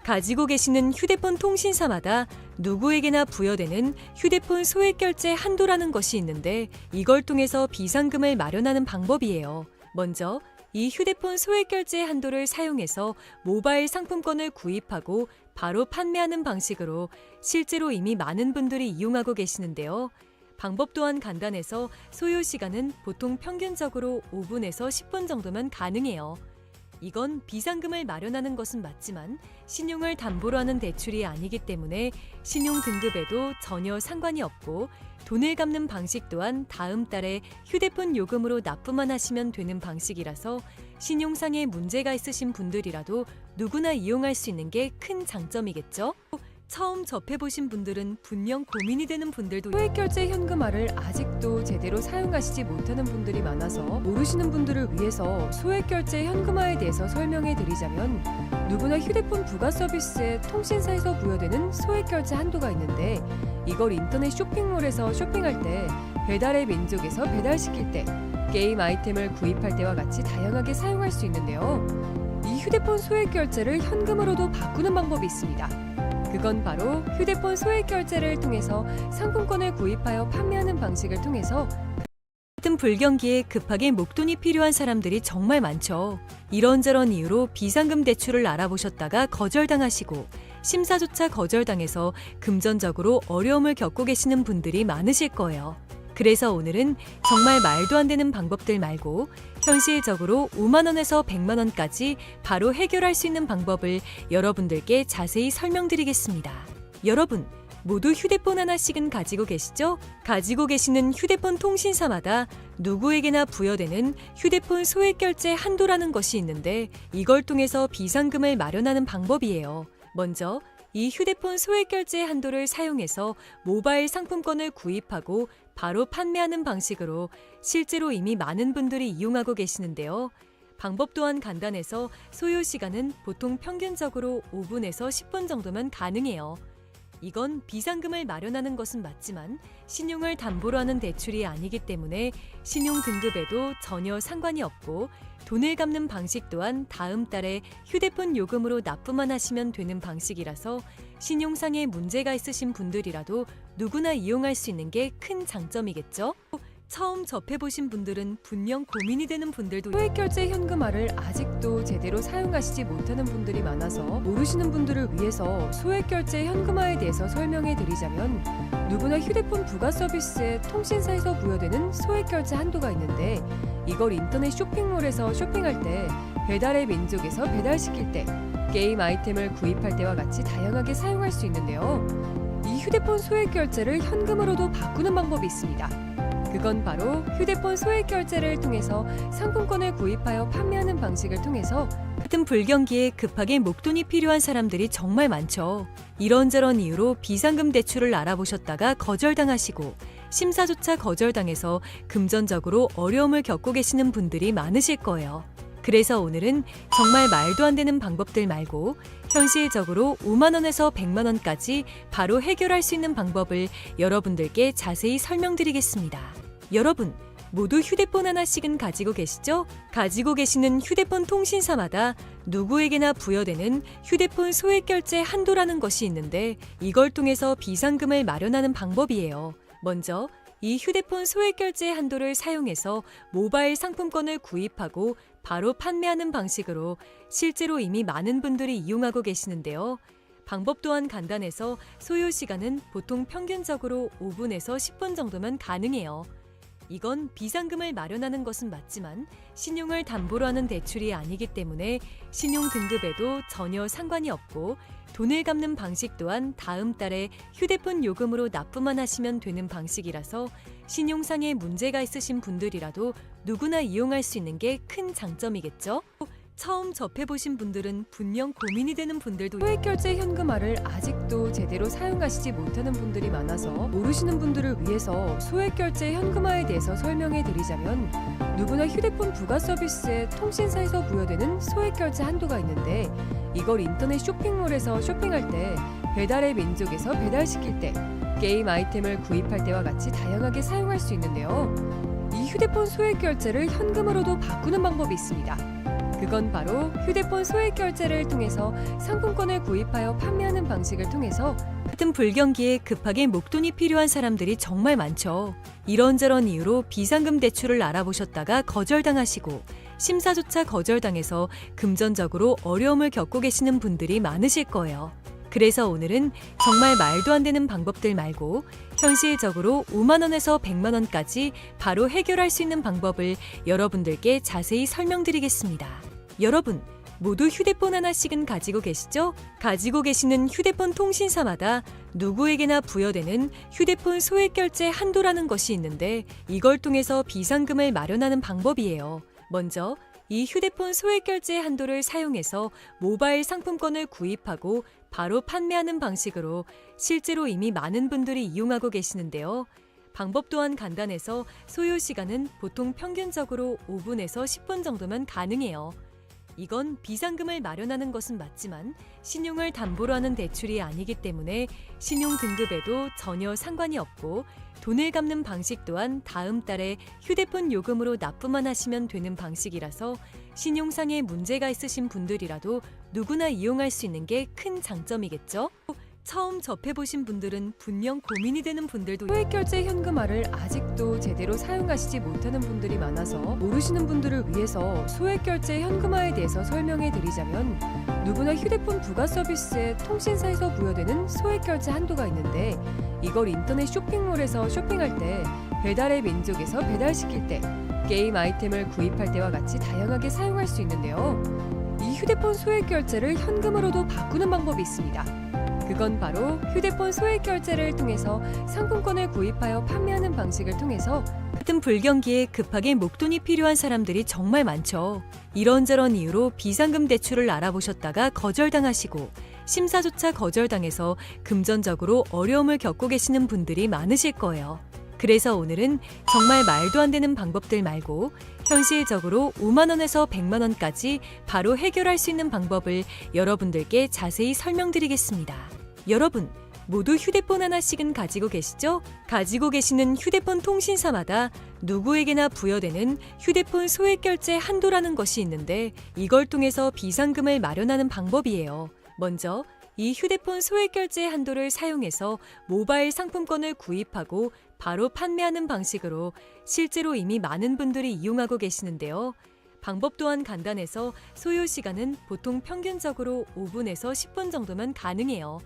가지고 계시는 휴대폰 통신사마다 누구에게나 부여되는 휴대폰 소액 결제 한도라는 것이 있는데 이걸 통해서 비상금을 마련하는 방법이에요. 먼저 이 휴대폰 소액 결제 한도를 사용해서 모바일 상품권을 구입하고 바로 판매하는 방식으로 실제로 이미 많은 분들이 이용하고 계시는데요. 방법 또한 간단해서 소요 시간은 보통 평균적으로 5분에서 10분 정도면 가능해요. 이건 비상금을 마련하는 것은 맞지만 신용을 담보로 하는 대출이 아니기 때문에 신용 등급에도 전혀 상관이 없고 돈을 갚는 방식 또한 다음 달에 휴대폰 요금으로 납부만 하시면 되는 방식이라서 신용상에 문제가 있으신 분들이라도 누구나 이용할 수 있는 게 큰 장점이겠죠? 처음 접해보신 분들은 분명 고민이 되는 분들도 소액결제 현금화를 아직도 제대로 사용하시지 못하는 분들이 많아서 모르시는 분들을 위해서 소액결제 현금화에 대해서 설명해 드리자면 누구나 휴대폰 부가 서비스에 통신사에서 부여되는 소액결제 한도가 있는데 이걸 인터넷 쇼핑몰에서 쇼핑할 때 배달의 민족에서 배달시킬 때 게임 아이템을 구입할 때와 같이 다양하게 사용할 수 있는데요. 이 휴대폰 소액결제를 현금으로도 바꾸는 방법이 있습니다. 그건 바로 휴대폰 소액 결제를 통해서 상품권을 구입하여 판매하는 방식을 통해서 같은 불경기에 급하게 목돈이 필요한 사람들이 정말 많죠. 이런저런 이유로 비상금 대출을 알아보셨다가 거절당하시고 심사조차 거절당해서 금전적으로 어려움을 겪고 계시는 분들이 많으실 거예요. 그래서 오늘은 정말 말도 안 되는 방법들 말고 현실적으로 5만 원에서 100만 원까지 바로 해결할 수 있는 방법을 여러분들께 자세히 설명드리겠습니다. 여러분, 모두 휴대폰 하나씩은 가지고 계시죠? 가지고 계시는 휴대폰 통신사마다 누구에게나 부여되는 휴대폰 소액 결제 한도라는 것이 있는데 이걸 통해서 비상금을 마련하는 방법이에요. 먼저 이 휴대폰 소액 결제 한도를 사용해서 모바일 상품권을 구입하고 바로 판매하는 방식으로 실제로 이미 많은 분들이 이용하고 계시는데요. 방법 또한 간단해서 소요 시간은 보통 평균적으로 5분에서 10분 정도면 가능해요. 이건 비상금을 마련하는 것은 맞지만 신용을 담보로 하는 대출이 아니기 때문에 신용 등급에도 전혀 상관이 없고 돈을 갚는 방식 또한 다음 달에 휴대폰 요금으로 납부만 하시면 되는 방식이라서 신용상에 문제가 있으신 분들이라도 누구나 이용할 수 있는 게 큰 장점이겠죠? 처음 접해보신 분들은 분명 고민이 되는 분들도 소액결제 현금화를 아직도 제대로 사용하시지 못하는 분들이 많아서 모르시는 분들을 위해서 소액결제 현금화에 대해서 설명해 드리자면 누구나 휴대폰 부가 서비스에 통신사에서 부여되는 소액결제 한도가 있는데 이걸 인터넷 쇼핑몰에서 쇼핑할 때 배달의 민족에서 배달시킬 때 게임 아이템을 구입할 때와 같이 다양하게 사용할 수 있는데요. 이 휴대폰 소액결제를 현금으로도 바꾸는 방법이 있습니다. 그건 바로 휴대폰 소액 결제를 통해서 상품권을 구입하여 판매하는 방식을 통해서 같은 불경기에 급하게 목돈이 필요한 사람들이 정말 많죠. 이런저런 이유로 비상금 대출을 알아보셨다가 거절당하시고 심사조차 거절당해서 금전적으로 어려움을 겪고 계시는 분들이 많으실 거예요. 그래서 오늘은 정말 말도 안 되는 방법들 말고 현실적으로 5만 원에서 100만 원까지 바로 해결할 수 있는 방법을 여러분들께 자세히 설명드리겠습니다. 여러분, 모두 휴대폰 하나씩은 가지고 계시죠? 가지고 계시는 휴대폰 통신사마다 누구에게나 부여되는 휴대폰 소액 결제 한도라는 것이 있는데 이걸 통해서 비상금을 마련하는 방법이에요. 먼저 이 휴대폰 소액 결제 한도를 사용해서 모바일 상품권을 구입하고 바로 판매하는 방식으로 실제로 이미 많은 분들이 이용하고 계시는데요. 방법 또한 간단해서 소요 시간은 보통 평균적으로 5분에서 10분 정도면 가능해요. 이건 비상금을 마련하는 것은 맞지만 신용을 담보로 하는 대출이 아니기 때문에 신용 등급에도 전혀 상관이 없고 돈을 갚는 방식 또한 다음 달에 휴대폰 요금으로 납부만 하시면 되는 방식이라서 신용상에 문제가 있으신 분들이라도 누구나 이용할 수 있는 게 큰 장점이겠죠? 처음 접해보신 분들은 분명 고민이 되는 분들도 소액결제 현금화를 아직도 제대로 사용하시지 못하는 분들이 많아서 모르시는 분들을 위해서 소액결제 현금화에 대해서 설명해 드리자면 누구나 휴대폰 부가 서비스에 통신사에서 부여되는 소액결제 한도가 있는데 이걸 인터넷 쇼핑몰에서 쇼핑할 때 배달의 민족에서 배달시킬 때 게임 아이템을 구입할 때와 같이 다양하게 사용할 수 있는데요. 이 휴대폰 소액결제를 현금으로도 바꾸는 방법이 있습니다. 그건 바로 휴대폰 소액 결제를 통해서 상품권을 구입하여 판매하는 방식을 통해서 같은 불경기에 급하게 목돈이 필요한 사람들이 정말 많죠. 이런저런 이유로 비상금 대출을 알아보셨다가 거절당하시고 심사조차 거절당해서 금전적으로 어려움을 겪고 계시는 분들이 많으실 거예요. 그래서 오늘은 정말 말도 안 되는 방법들 말고 현실적으로 5만 원에서 100만 원까지 바로 해결할 수 있는 방법을 여러분들께 자세히 설명드리겠습니다. 여러분, 모두 휴대폰 하나씩은 가지고 계시죠? 가지고 계시는 휴대폰 통신사마다 누구에게나 부여되는 휴대폰 소액 결제 한도라는 것이 있는데 이걸 통해서 비상금을 마련하는 방법이에요. 먼저 이 휴대폰 소액 결제 한도를 사용해서 모바일 상품권을 구입하고 바로 판매하는 방식으로 실제로 이미 많은 분들이 이용하고 계시는데요. 방법 또한 간단해서 소요 시간은 보통 평균적으로 5분에서 10분 정도면 가능해요. 이건 비상금을 마련하는 것은 맞지만 신용을 담보로 하는 대출이 아니기 때문에 신용 등급에도 전혀 상관이 없고 돈을 갚는 방식 또한 다음 달에 휴대폰 요금으로 납부만 하시면 되는 방식이라서 신용상의 문제가 있으신 분들이라도 누구나 이용할 수 있는 게 큰 장점이겠죠? 처음 접해보신 분들은 분명 고민이 되는 분들도 소액 결제 현금화를 아직도 제대로 사용하시지 못하는 분들이 많아서 모르시는 분들을 위해서 소액 결제 현금화에 대해서 설명해 드리자면 누구나 휴대폰 부가 서비스에 통신사에서 부여되는 소액 결제 한도가 있는데 이걸 인터넷 쇼핑몰에서 쇼핑할 때 배달의 민족에서 배달시킬 때 게임 아이템을 구입할 때와 같이 다양하게 사용할 수 있는데요. 이 휴대폰 소액 결제를 현금으로도 바꾸는 방법이 있습니다. 그건 바로 휴대폰 소액 결제를 통해서 상품권을 구입하여 판매하는 방식을 통해서 같은 불경기에 급하게 목돈이 필요한 사람들이 정말 많죠. 이런저런 이유로 비상금 대출을 알아보셨다가 거절당하시고 심사조차 거절당해서 금전적으로 어려움을 겪고 계시는 분들이 많으실 거예요. 그래서 오늘은 정말 말도 안 되는 방법들 말고 현실적으로 5만 원에서 100만 원까지 바로 해결할 수 있는 방법을 여러분들께 자세히 설명드리겠습니다. 여러분, 모두 휴대폰 하나씩은 가지고 계시죠? 가지고 계시는 휴대폰 통신사마다 누구에게나 부여되는 휴대폰 소액 결제 한도라는 것이 있는데 이걸 통해서 비상금을 마련하는 방법이에요. 먼저 이 휴대폰 소액 결제 한도를 사용해서 모바일 상품권을 구입하고 바로 판매하는 방식으로 실제로 이미 많은 분들이 이용하고 계시는데요. 방법 또한 간단해서 소요 시간은 보통 평균적으로 5분에서 10분 정도면 가능해요.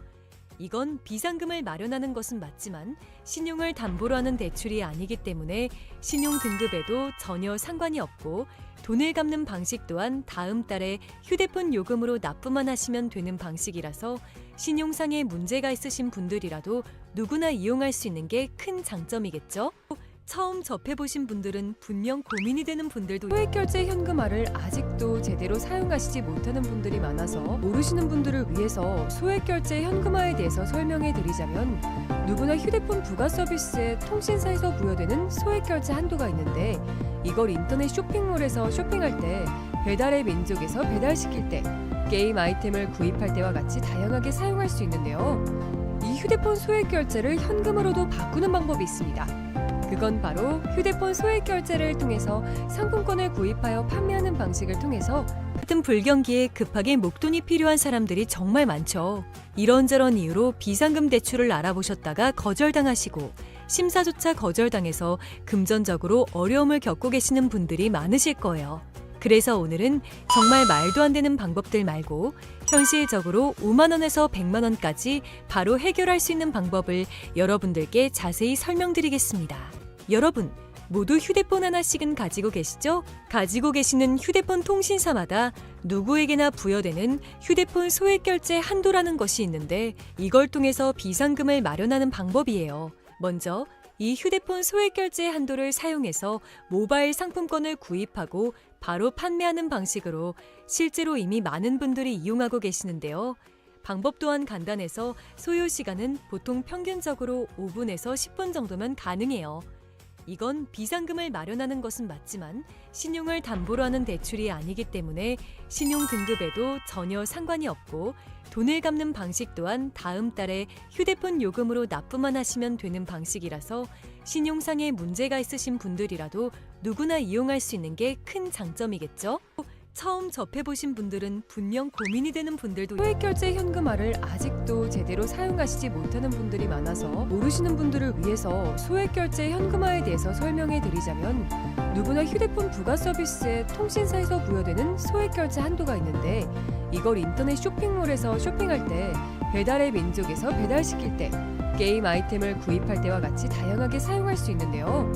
이건 비상금을 마련하는 것은 맞지만 신용을 담보로 하는 대출이 아니기 때문에 신용 등급에도 전혀 상관이 없고 돈을 갚는 방식 또한 다음 달에 휴대폰 요금으로 납부만 하시면 되는 방식이라서 신용상의 문제가 있으신 분들이라도 누구나 이용할 수 있는 게 큰 장점이겠죠? 처음 접해보신 분들은 분명 고민이 되는 분들도 소액 결제 현금화를 아직도 제대로 사용하시지 못하는 분들이 많아서 모르시는 분들을 위해서 소액 결제 현금화에 대해서 설명해 드리자면 누구나 휴대폰 부가 서비스에 통신사에서 부여되는 소액 결제 한도가 있는데 이걸 인터넷 쇼핑몰에서 쇼핑할 때 배달의 민족에서 배달시킬 때 게임 아이템을 구입할 때와 같이 다양하게 사용할 수 있는데요. 이 휴대폰 소액 결제를 현금으로도 바꾸는 방법이 있습니다. 그건 바로 휴대폰 소액 결제를 통해서 상품권을 구입하여 판매하는 방식을 통해서 같은 불경기에 급하게 목돈이 필요한 사람들이 정말 많죠. 이런저런 이유로 비상금 대출을 알아보셨다가 거절당하시고 심사조차 거절당해서 금전적으로 어려움을 겪고 계시는 분들이 많으실 거예요. 그래서 오늘은 정말 말도 안 되는 방법들 말고 현실적으로 5만 원에서 100만 원까지 바로 해결할 수 있는 방법을 여러분들께 자세히 설명드리겠습니다. 여러분, 모두 휴대폰 하나씩은 가지고 계시죠? 가지고 계시는 휴대폰 통신사마다 누구에게나 부여되는 휴대폰 소액 결제 한도라는 것이 있는데 이걸 통해서 비상금을 마련하는 방법이에요. 먼저 이 휴대폰 소액 결제 한도를 사용해서 모바일 상품권을 구입하고 바로 판매하는 방식으로 실제로 이미 많은 분들이 이용하고 계시는데요. 방법 또한 간단해서 소요 시간은 보통 평균적으로 5분에서 10분 정도면 가능해요. 이건 비상금을 마련하는 것은 맞지만 신용을 담보로 하는 대출이 아니기 때문에 신용 등급에도 전혀 상관이 없고 돈을 갚는 방식 또한 다음 달에 휴대폰 요금으로 납부만 하시면 되는 방식이라서 신용상의 문제가 있으신 분들이라도 누구나 이용할 수 있는 게 큰 장점이겠죠? 처음 접해보신 분들은 분명 고민이 되는 분들도 소액결제 현금화를 아직도 제대로 사용하시지 못하는 분들이 많아서 모르시는 분들을 위해서 소액결제 현금화에 대해서 설명해 드리자면, 누구나 휴대폰 부가 서비스에 통신사에서 부여되는 소액결제 한도가 있는데, 이걸 인터넷 쇼핑몰에서 쇼핑할 때, 배달의 민족에서 배달시킬 때, 게임 아이템을 구입할 때와 같이 다양하게 사용할 수 있는데요.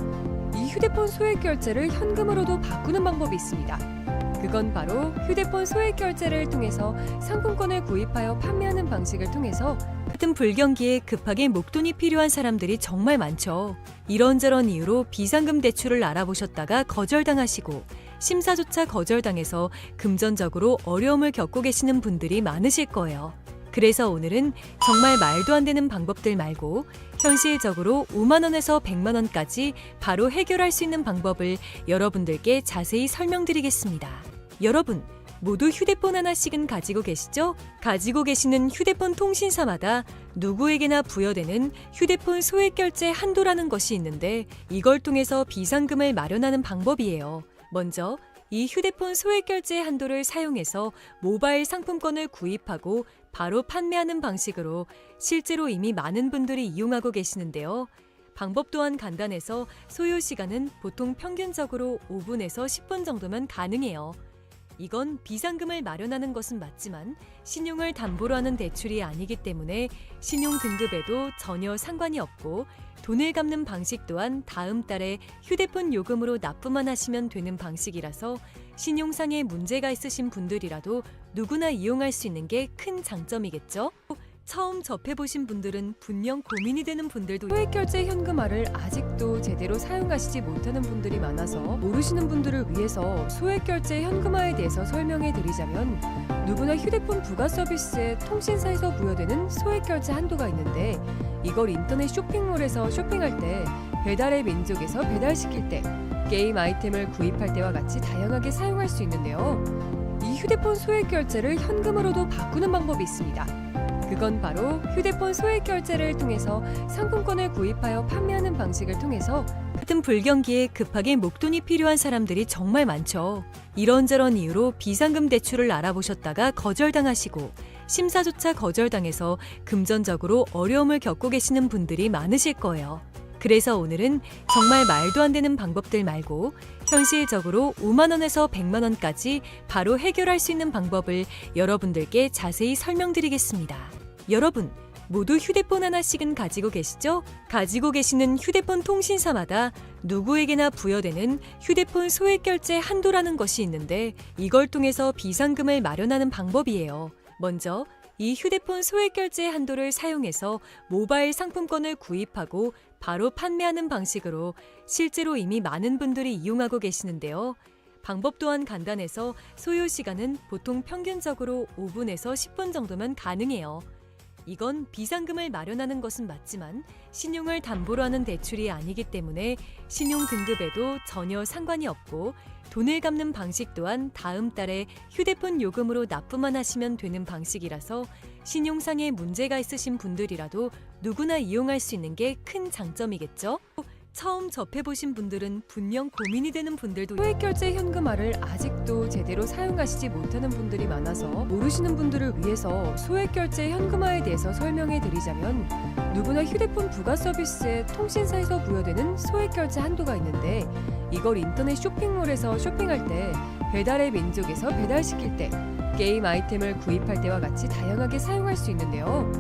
이 휴대폰 소액결제를 현금으로도 바꾸는 방법이 있습니다. 그건 바로 휴대폰 소액결제를 통해서 상품권을 구입하여 판매하는 방식을 통해서 같은 불경기에 급하게 목돈이 필요한 사람들이 정말 많죠. 이런저런 이유로 비상금 대출을 알아보셨다가 거절당하시고 심사조차 거절당해서 금전적으로 어려움을 겪고 계시는 분들이 많으실 거예요. 그래서 오늘은 정말 말도 안 되는 방법들 말고 현실적으로 5만 원에서 100만 원까지 바로 해결할 수 있는 방법을 여러분들께 자세히 설명드리겠습니다. 여러분, 모두 휴대폰 하나씩은 가지고 계시죠? 가지고 계시는 휴대폰 통신사마다 누구에게나 부여되는 휴대폰 소액결제 한도라는 것이 있는데, 이걸 통해서 비상금을 마련하는 방법이에요. 먼저 이 휴대폰 소액결제 한도를 사용해서 모바일 상품권을 구입하고 바로 판매하는 방식으로 실제로 이미 많은 분들이 이용하고 계시는데요. 방법 또한 간단해서 소요 시간은 보통 평균적으로 5분에서 10분 정도면 가능해요. 이건 비상금을 마련하는 것은 맞지만 신용을 담보로 하는 대출이 아니기 때문에 신용 등급에도 전혀 상관이 없고, 돈을 갚는 방식 또한 다음 달에 휴대폰 요금으로 납부만 하시면 되는 방식이라서 신용상의 문제가 있으신 분들이라도 누구나 이용할 수 있는 게 큰 장점이겠죠? 처음 접해보신 분들은 분명 고민이 되는 분들도 소액결제 현금화를 아직도 제대로 사용하시지 못하는 분들이 많아서 모르시는 분들을 위해서 소액결제 현금화에 대해서 설명해 드리자면, 누구나 휴대폰 부가 서비스에 통신사에서 부여되는 소액결제 한도가 있는데, 이걸 인터넷 쇼핑몰에서 쇼핑할 때, 배달의 민족에서 배달시킬 때, 게임 아이템을 구입할 때와 같이 다양하게 사용할 수 있는데요. 이 휴대폰 소액결제를 현금으로도 바꾸는 방법이 있습니다. 그건 바로 휴대폰 소액결제를 통해서 상품권을 구입하여 판매하는 방식을 통해서 같은 불경기에 급하게 목돈이 필요한 사람들이 정말 많죠. 이런저런 이유로 비상금 대출을 알아보셨다가 거절당하시고 심사조차 거절당해서 금전적으로 어려움을 겪고 계시는 분들이 많으실 거예요. 그래서 오늘은 정말 말도 안 되는 방법들 말고 현실적으로 5만 원에서 100만 원까지 바로 해결할 수 있는 방법을 여러분들께 자세히 설명드리겠습니다. 여러분, 모두 휴대폰 하나씩은 가지고 계시죠? 가지고 계시는 휴대폰 통신사마다 누구에게나 부여되는 휴대폰 소액결제 한도라는 것이 있는데, 이걸 통해서 비상금을 마련하는 방법이에요. 먼저 이 휴대폰 소액결제 한도를 사용해서 모바일 상품권을 구입하고 바로 판매하는 방식으로 실제로 이미 많은 분들이 이용하고 계시는데요. 방법 또한 간단해서 소요 시간은 보통 평균적으로 5분에서 10분 정도면 가능해요. 이건 비상금을 마련하는 것은 맞지만 신용을 담보로 하는 대출이 아니기 때문에 신용 등급에도 전혀 상관이 없고, 돈을 갚는 방식 또한 다음 달에 휴대폰 요금으로 납부만 하시면 되는 방식이라서 신용상의 문제가 있으신 분들이라도 누구나 이용할 수 있는 게 큰 장점이겠죠? 처음 접해보신 분들은 분명 고민이 되는 분들도 소액결제 현금화를 아직도 제대로 사용하시지 못하는 분들이 많아서 모르시는 분들을 위해서 소액결제 현금화에 대해서 설명해 드리자면, 누구나 휴대폰 부가 서비스에 통신사에서 부여되는 소액결제 한도가 있는데, 이걸 인터넷 쇼핑몰에서 쇼핑할 때, 배달의 민족에서 배달시킬 때, 게임 아이템을 구입할 때와 같이 다양하게 사용할 수 있는데요.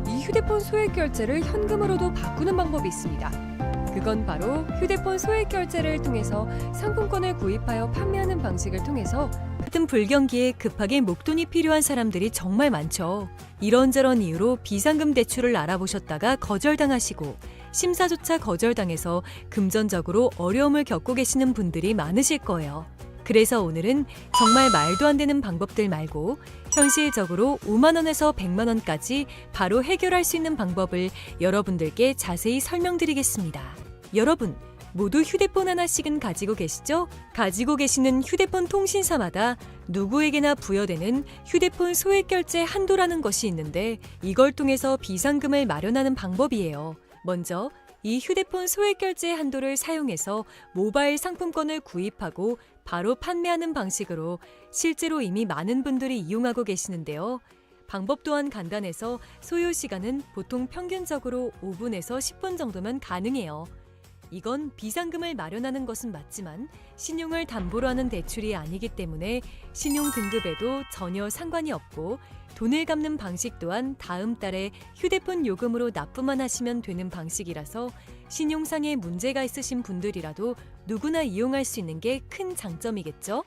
이 휴대폰 소액결제를 현금으로도 바꾸는 방법이 있습니다. 그건 바로 휴대폰 소액결제를 통해서 상품권을 구입하여 판매하는 방식을 통해서 같은 불경기에 급하게 목돈이 필요한 사람들이 정말 많죠. 이런저런 이유로 비상금 대출을 알아보셨다가 거절당하시고 심사조차 거절당해서 금전적으로 어려움을 겪고 계시는 분들이 많으실 거예요. 그래서 오늘은 정말 말도 안 되는 방법들 말고 현실적으로 5만 원에서 100만 원까지 바로 해결할 수 있는 방법을 여러분들께 자세히 설명드리겠습니다. 여러분, 모두 휴대폰 하나씩은 가지고 계시죠? 가지고 계시는 휴대폰 통신사마다 누구에게나 부여되는 휴대폰 소액결제 한도라는 것이 있는데, 이걸 통해서 비상금을 마련하는 방법이에요. 먼저 이 휴대폰 소액결제 한도를 사용해서 모바일 상품권을 구입하고 바로 판매하는 방식으로 실제로 이미 많은 분들이 이용하고 계시는데요. 방법 또한 간단해서 소요 시간은 보통 평균적으로 5분에서 10분 정도면 가능해요. 이건 비상금을 마련하는 것은 맞지만 신용을 담보로 하는 대출이 아니기 때문에 신용 등급에도 전혀 상관이 없고 돈을 갚는 방식 또한 다음 달에 휴대폰 요금으로 납부만 하시면 되는 방식이라서 신용상에 문제가 있으신 분들이라도 누구나 이용할 수 있는 게 큰 장점이겠죠?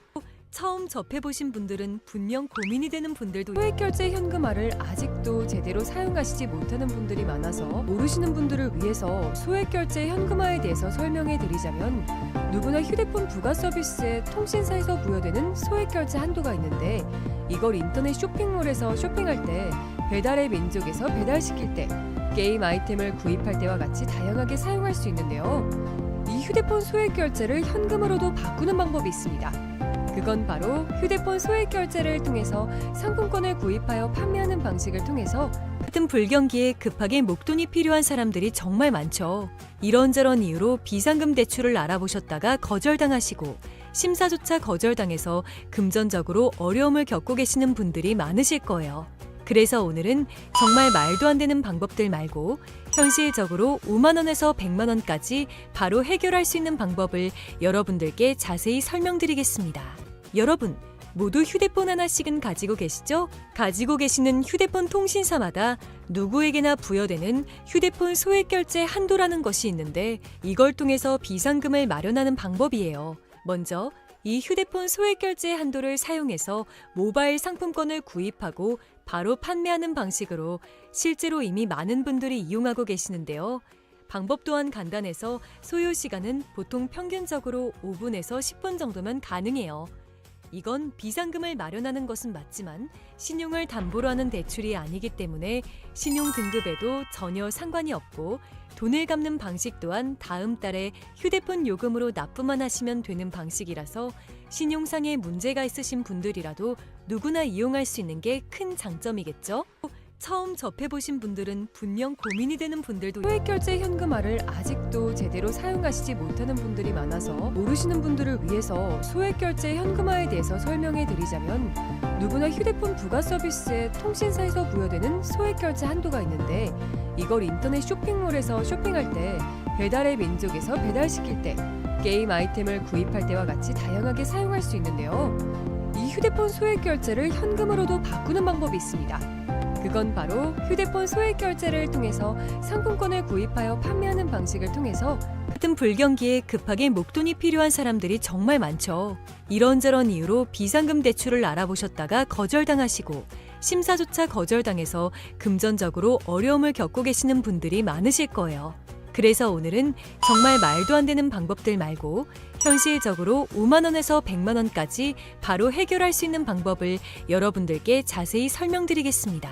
처음 접해보신 분들은 분명 고민이 되는 분들도 소액결제 현금화를 아직도 제대로 사용하시지 못하는 분들이 많아서 모르시는 분들을 위해서 소액결제 현금화에 대해서 설명해 드리자면 누구나 휴대폰 부가 서비스에 통신사에서 부여되는 소액결제 한도가 있는데 이걸 인터넷 쇼핑몰에서 쇼핑할 때 배달의 민족에서 배달시킬 때 게임 아이템을 구입할 때와 같이 다양하게 사용할 수 있는데요. 이 휴대폰 소액결제를 현금으로도 바꾸는 방법이 있습니다. 그건 바로 휴대폰 소액결제를 통해서 상품권을 구입하여 판매하는 방식을 통해서 같은 불경기에 급하게 목돈이 필요한 사람들이 정말 많죠. 이런저런 이유로 비상금 대출을 알아보셨다가 거절당하시고 심사조차 거절당해서 금전적으로 어려움을 겪고 계시는 분들이 많으실 거예요. 그래서 오늘은 정말 말도 안 되는 방법들 말고 현실적으로 5만 원에서 100만 원까지 바로 해결할 수 있는 방법을 여러분들께 자세히 설명드리겠습니다. 여러분, 모두 휴대폰 하나씩은 가지고 계시죠? 가지고 계시는 휴대폰 통신사마다 누구에게나 부여되는 휴대폰 소액결제 한도라는 것이 있는데 이걸 통해서 비상금을 마련하는 방법이에요. 먼저 이 휴대폰 소액결제 한도를 사용해서 모바일 상품권을 구입하고 바로 판매하는 방식으로 실제로 이미 많은 분들이 이용하고 계시는데요. 방법 또한 간단해서 소요 시간은 보통 평균적으로 5분에서 10분 정도면 가능해요. 이건 비상금을 마련하는 것은 맞지만 신용을 담보로 하는 대출이 아니기 때문에 신용 등급에도 전혀 상관이 없고 돈을 갚는 방식 또한 다음 달에 휴대폰 요금으로 납부만 하시면 되는 방식이라서 신용상에 문제가 있으신 분들이라도 누구나 이용할 수 있는 게 큰 장점이겠죠? 처음 접해보신 분들은 분명 고민이 되는 분들도 소액결제 현금화를 아직도 제대로 사용하시지 못하는 분들이 많아서 모르시는 분들을 위해서 소액결제 현금화에 대해서 설명해 드리자면 누구나 휴대폰 부가 서비스에 통신사에서 부여되는 소액결제 한도가 있는데 이걸 인터넷 쇼핑몰에서 쇼핑할 때 배달의 민족에서 배달시킬 때 게임 아이템을 구입할 때와 같이 다양하게 사용할 수 있는데요. 이 휴대폰 소액결제를 현금으로도 바꾸는 방법이 있습니다. 그건 바로 휴대폰 소액결제를 통해서 상품권을 구입하여 판매하는 방식을 통해서 같은 불경기에 급하게 목돈이 필요한 사람들이 정말 많죠. 이런저런 이유로 비상금 대출을 알아보셨다가 거절당하시고 심사조차 거절당해서 금전적으로 어려움을 겪고 계시는 분들이 많으실 거예요. 그래서 오늘은 정말 말도 안 되는 방법들 말고 현실적으로 5만 원에서 100만 원까지 바로 해결할 수 있는 방법을 여러분들께 자세히 설명드리겠습니다.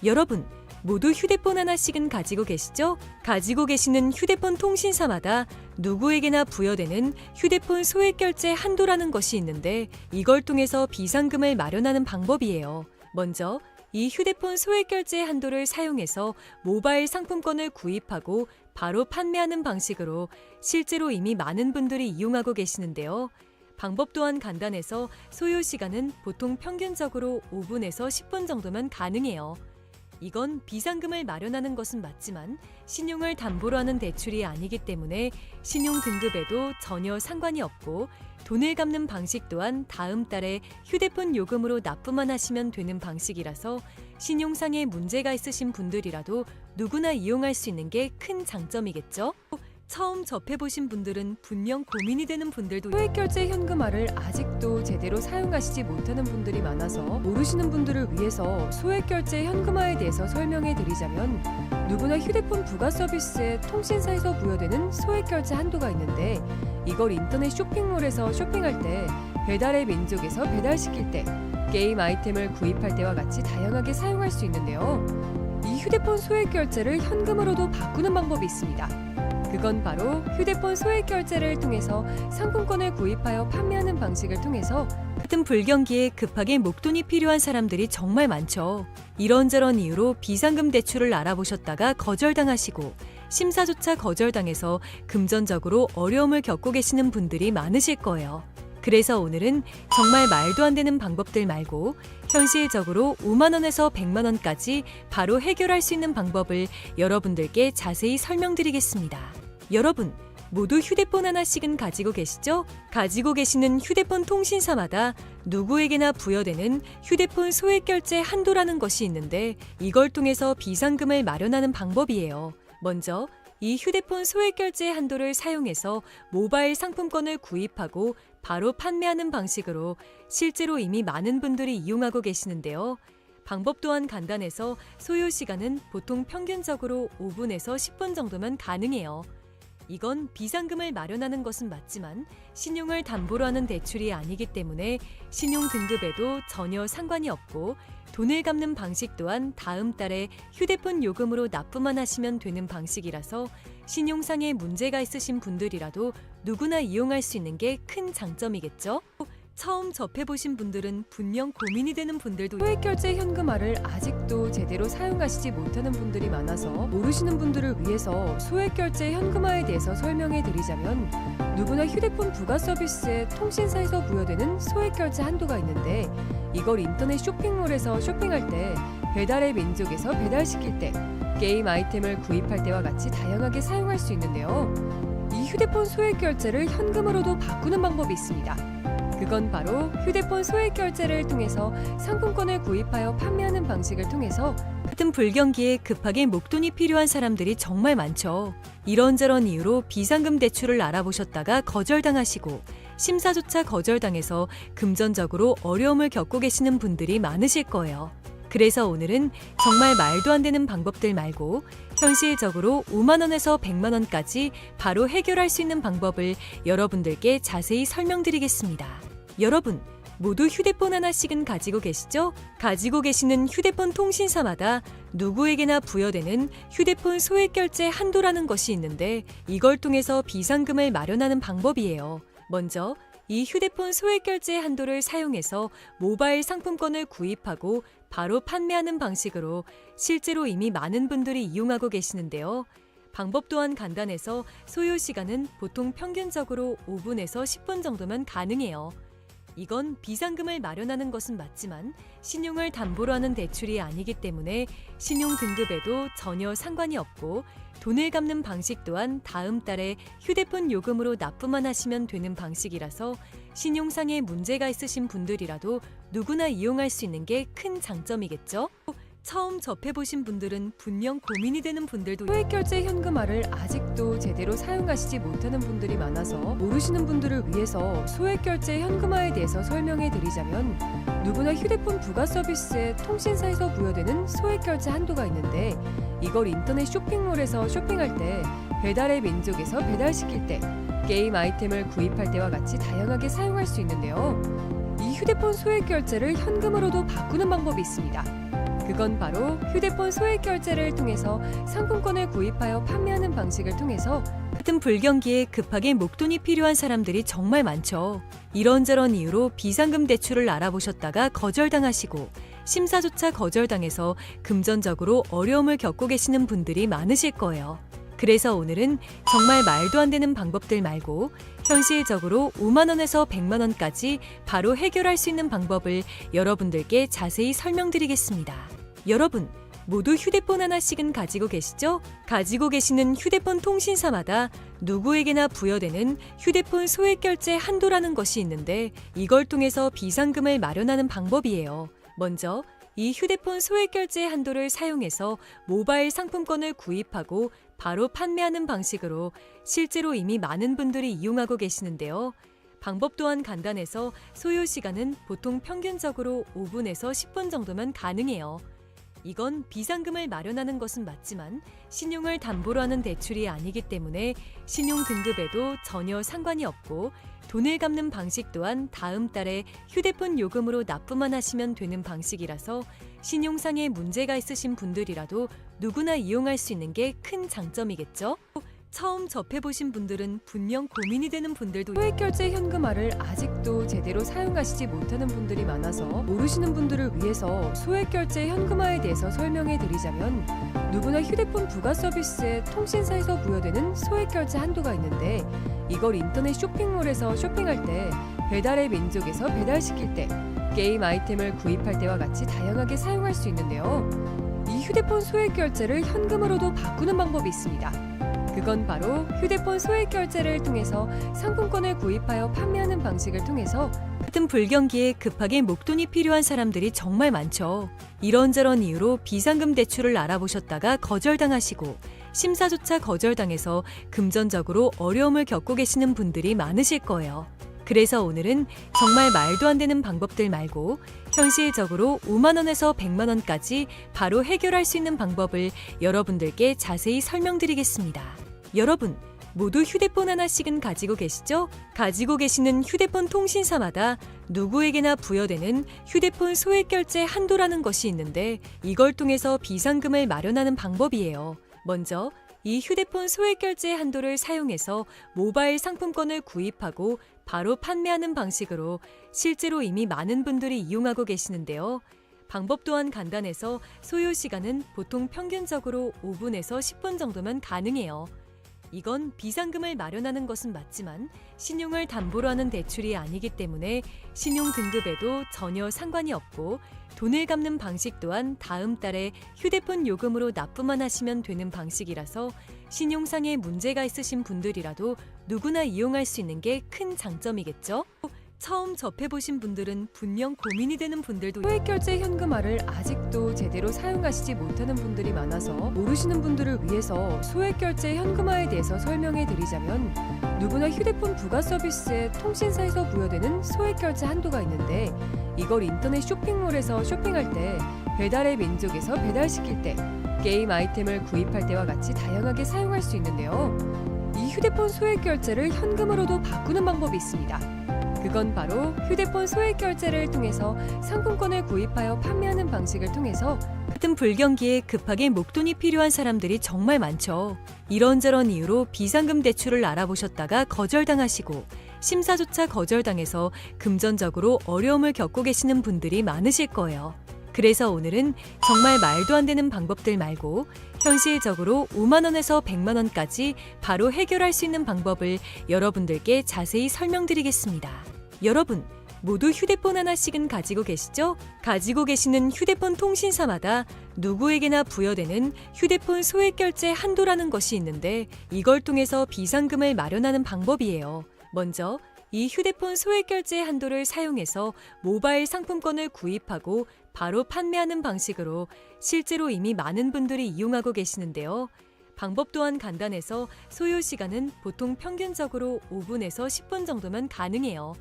여러분, 모두 휴대폰 하나씩은 가지고 계시죠? 가지고 계시는 휴대폰 통신사마다 누구에게나 부여되는 휴대폰 소액결제 한도라는 것이 있는데 이걸 통해서 비상금을 마련하는 방법이에요. 먼저 이 휴대폰 소액결제 한도를 사용해서 모바일 상품권을 구입하고 바로 판매하는 방식으로 실제로 이미 많은 분들이 이용하고 계시는데요. 방법 또한 간단해서 소요 시간은 보통 평균적으로 5분에서 10분 정도면 가능해요. 이건 비상금을 마련하는 것은 맞지만 신용을 담보로 하는 대출이 아니기 때문에 신용 등급에도 전혀 상관이 없고 돈을 갚는 방식 또한 다음 달에 휴대폰 요금으로 납부만 하시면 되는 방식이라서 신용상에 문제가 있으신 분들이라도 누구나 이용할 수 있는 게 큰 장점이겠죠? 처음 접해보신 분들은 분명 고민이 되는 분들도 소액결제 현금화를 아직도 제대로 사용하시지 못하는 분들이 많아서 모르시는 분들을 위해서 소액결제 현금화에 대해서 설명해 드리자면 누구나 휴대폰 부가 서비스에 통신사에서 부여되는 소액결제 한도가 있는데 이걸 인터넷 쇼핑몰에서 쇼핑할 때 배달의 민족에서 배달시킬 때 게임 아이템을 구입할 때와 같이 다양하게 사용할 수 있는데요. 이 휴대폰 소액결제를 현금으로도 바꾸는 방법이 있습니다. 그건 바로 휴대폰 소액결제를 통해서 상품권을 구입하여 판매하는 방식을 통해서 같은 불경기에 급하게 목돈이 필요한 사람들이 정말 많죠. 이런저런 이유로 비상금 대출을 알아보셨다가 거절당하시고 심사조차 거절당해서 금전적으로 어려움을 겪고 계시는 분들이 많으실 거예요. 그래서 오늘은 정말 말도 안 되는 방법들 말고 현실적으로 5만 원에서 100만 원까지 바로 해결할 수 있는 방법을 여러분들께 자세히 설명드리겠습니다. 여러분, 모두 휴대폰 하나씩은 가지고 계시죠? 가지고 계시는 휴대폰 통신사마다 누구에게나 부여되는 휴대폰 소액결제 한도라는 것이 있는데 이걸 통해서 비상금을 마련하는 방법이에요. 먼저 이 휴대폰 소액결제 한도를 사용해서 모바일 상품권을 구입하고 바로 판매하는 방식으로 실제로 이미 많은 분들이 이용하고 계시는데요. 방법 또한 간단해서 소요 시간은 보통 평균적으로 5분에서 10분 정도면 가능해요. 이건 비상금을 마련하는 것은 맞지만 신용을 담보로 하는 대출이 아니기 때문에 신용 등급에도 전혀 상관이 없고 돈을 갚는 방식 또한 다음 달에 휴대폰 요금으로 납부만 하시면 되는 방식이라서 신용상에 문제가 있으신 분들이라도 누구나 이용할 수 있는 게 큰 장점이겠죠? 처음 접해보신 분들은 분명 고민이 되는 분들도 소액결제 현금화를 아직도 제대로 사용하시지 못하는 분들이 많아서 모르시는 분들을 위해서 소액결제 현금화에 대해서 설명해 드리자면 누구나 휴대폰 부가 서비스에 통신사에서 부여되는 소액결제 한도가 있는데 이걸 인터넷 쇼핑몰에서 쇼핑할 때 배달의 민족에서 배달시킬 때 게임 아이템을 구입할 때와 같이 다양하게 사용할 수 있는데요. 이 휴대폰 소액결제를 현금으로도 바꾸는 방법이 있습니다. 그건 바로 휴대폰 소액결제를 통해서 상품권을 구입하여 판매하는 방식을 통해서 같은 불경기에 급하게 목돈이 필요한 사람들이 정말 많죠. 이런저런 이유로 비상금 대출을 알아보셨다가 거절당하시고 심사조차 거절당해서 금전적으로 어려움을 겪고 계시는 분들이 많으실 거예요. 그래서 오늘은 정말 말도 안 되는 방법들 말고 현실적으로 5만 원에서 100만 원까지 바로 해결할 수 있는 방법을 여러분들께 자세히 설명드리겠습니다. 여러분, 모두 휴대폰 하나씩은 가지고 계시죠? 가지고 계시는 휴대폰 통신사마다 누구에게나 부여되는 휴대폰 소액결제 한도라는 것이 있는데 이걸 통해서 비상금을 마련하는 방법이에요. 먼저 이 휴대폰 소액결제 한도를 사용해서 모바일 상품권을 구입하고 바로 판매하는 방식으로 실제로 이미 많은 분들이 이용하고 계시는데요. 방법 또한 간단해서 소요 시간은 보통 평균적으로 5분에서 10분 정도면 가능해요. 이건 비상금을 마련하는 것은 맞지만 신용을 담보로 하는 대출이 아니기 때문에 신용 등급에도 전혀 상관이 없고 돈을 갚는 방식 또한 다음 달에 휴대폰 요금으로 납부만 하시면 되는 방식이라서 신용상에 문제가 있으신 분들이라도 누구나 이용할 수 있는 게 큰 장점이겠죠? 처음 접해보신 분들은 분명 고민이 되는 분들도 소액결제 현금화를 아직도 제대로 사용하시지 못하는 분들이 많아서 모르시는 분들을 위해서 소액결제 현금화에 대해서 설명해 드리자면 누구나 휴대폰 부가 서비스에 통신사에서 부여되는 소액결제 한도가 있는데 이걸 인터넷 쇼핑몰에서 쇼핑할 때 배달의 민족에서 배달시킬 때 게임 아이템을 구입할 때와 같이 다양하게 사용할 수 있는데요. 이 휴대폰 소액결제를 현금으로도 바꾸는 방법이 있습니다. 그건 바로 휴대폰 소액결제를 통해서 상품권을 구입하여 판매하는 방식을 통해서 같은 불경기에 급하게 목돈이 필요한 사람들이 정말 많죠. 이런저런 이유로 비상금 대출을 알아보셨다가 거절당하시고 심사조차 거절당해서 금전적으로 어려움을 겪고 계시는 분들이 많으실 거예요. 그래서 오늘은 정말 말도 안 되는 방법들 말고 현실적으로 5만 원에서 100만 원까지 바로 해결할 수 있는 방법을 여러분들께 자세히 설명드리겠습니다. 여러분, 모두 휴대폰 하나씩은 가지고 계시죠? 가지고 계시는 휴대폰 통신사마다 누구에게나 부여되는 휴대폰 소액결제 한도라는 것이 있는데 이걸 통해서 비상금을 마련하는 방법이에요. 먼저 이 휴대폰 소액결제 한도를 사용해서 모바일 상품권을 구입하고 바로 판매하는 방식으로 실제로 이미 많은 분들이 이용하고 계시는데요. 방법 또한 간단해서 소요 시간은 보통 평균적으로 5분에서 10분 정도면 가능해요. 이건 비상금을 마련하는 것은 맞지만 신용을 담보로 하는 대출이 아니기 때문에 신용 등급에도 전혀 상관이 없고 돈을 갚는 방식 또한 다음 달에 휴대폰 요금으로 납부만 하시면 되는 방식이라서 신용상에 문제가 있으신 분들이라도 누구나 이용할 수 있는 게 큰 장점이겠죠? 처음 접해보신 분들은 분명 고민이 되는 분들도 소액결제 현금화를 아직도 제대로 사용하시지 못하는 분들이 많아서 모르시는 분들을 위해서 소액결제 현금화에 대해서 설명해 드리자면 누구나 휴대폰 부가 서비스에 통신사에서 부여되는 소액결제 한도가 있는데 이걸 인터넷 쇼핑몰에서 쇼핑할 때 배달의 민족에서 배달시킬 때, 게임 아이템을 구입할 때와 같이 다양하게 사용할 수 있는데요. 이 휴대폰 소액 결제를 현금으로도 바꾸는 방법이 있습니다. 그건 바로 휴대폰 소액 결제를 통해서 상품권을 구입하여 판매하는 방식을 통해서 같은 불경기에 급하게 목돈이 필요한 사람들이 정말 많죠. 이런저런 이유로 비상금 대출을 알아보셨다가 거절당하시고 심사조차 거절당해서 금전적으로 어려움을 겪고 계시는 분들이 많으실 거예요. 그래서 오늘은 정말 말도 안 되는 방법들 말고 현실적으로 5만 원에서 100만 원까지 바로 해결할 수 있는 방법을 여러분들께 자세히 설명드리겠습니다. 여러분, 모두 휴대폰 하나씩은 가지고 계시죠? 가지고 계시는 휴대폰 통신사마다 누구에게나 부여되는 휴대폰 소액 결제 한도라는 것이 있는데 이걸 통해서 비상금을 마련하는 방법이에요. 먼저 이 휴대폰 소액 결제 한도를 사용해서 모바일 상품권을 구입하고 바로 판매하는 방식으로 실제로 이미 많은 분들이 이용하고 계시는데요. 방법 또한 간단해서 소요 시간은 보통 평균적으로 5분에서 10분 정도면 가능해요. 이건 비상금을 마련하는 것은 맞지만 신용을 담보로 하는 대출이 아니기 때문에 신용 등급에도 전혀 상관이 없고 돈을 갚는 방식 또한 다음 달에 휴대폰 요금으로 납부만 하시면 되는 방식이라서 신용상의 문제가 있으신 분들이라도 누구나 이용할 수 있는 게 큰 장점이겠죠? 처음 접해보신 분들은 분명 고민이 되는 분들도 소액 결제 현금화를 아직도 제대로 사용하시지 못하는 분들이 많아서 모르시는 분들을 위해서 소액 결제 현금화에 대해서 설명해 드리자면 누구나 휴대폰 부가 서비스에 통신사에서 부여되는 소액 결제 한도가 있는데 이걸 인터넷 쇼핑몰에서 쇼핑할 때, 배달의 민족에서 배달시킬 때, 게임 아이템을 구입할 때와 같이 다양하게 사용할 수 있는데요. 이 휴대폰 소액 결제를 현금으로도 바꾸는 방법이 있습니다. 그건 바로 휴대폰 소액 결제를 통해서 상품권을 구입하여 판매하는 방식을 통해서 같은 불경기에 급하게 목돈이 필요한 사람들이 정말 많죠. 이런저런 이유로 비상금 대출을 알아보셨다가 거절당하시고 심사조차 거절당해서 금전적으로 어려움을 겪고 계시는 분들이 많으실 거예요. 그래서 오늘은 정말 말도 안 되는 방법들 말고 현실적으로 5만 원에서 100만 원까지 바로 해결할 수 있는 방법을 여러분들께 자세히 설명드리겠습니다. 여러분, 모두 휴대폰 하나씩은 가지고 계시죠? 가지고 계시는 휴대폰 통신사마다 누구에게나 부여되는 휴대폰 소액 결제 한도라는 것이 있는데 이걸 통해서 비상금을 마련하는 방법이에요. 먼저 이 휴대폰 소액 결제 한도를 사용해서 모바일 상품권을 구입하고 바로 판매하는 방식으로 실제로 이미 많은 분들이 이용하고 계시는데요. 방법 또한 간단해서 소요 시간은 보통 평균적으로 5분에서 10분 정도면 가능해요.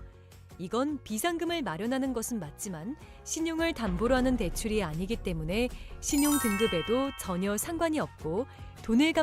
이건 비상금을 마련하는 것은 맞지만 신용을 담보로 하는 대출이 아니기 때문에 신용 등급에도 전혀 상관이 없고 돈을 갚는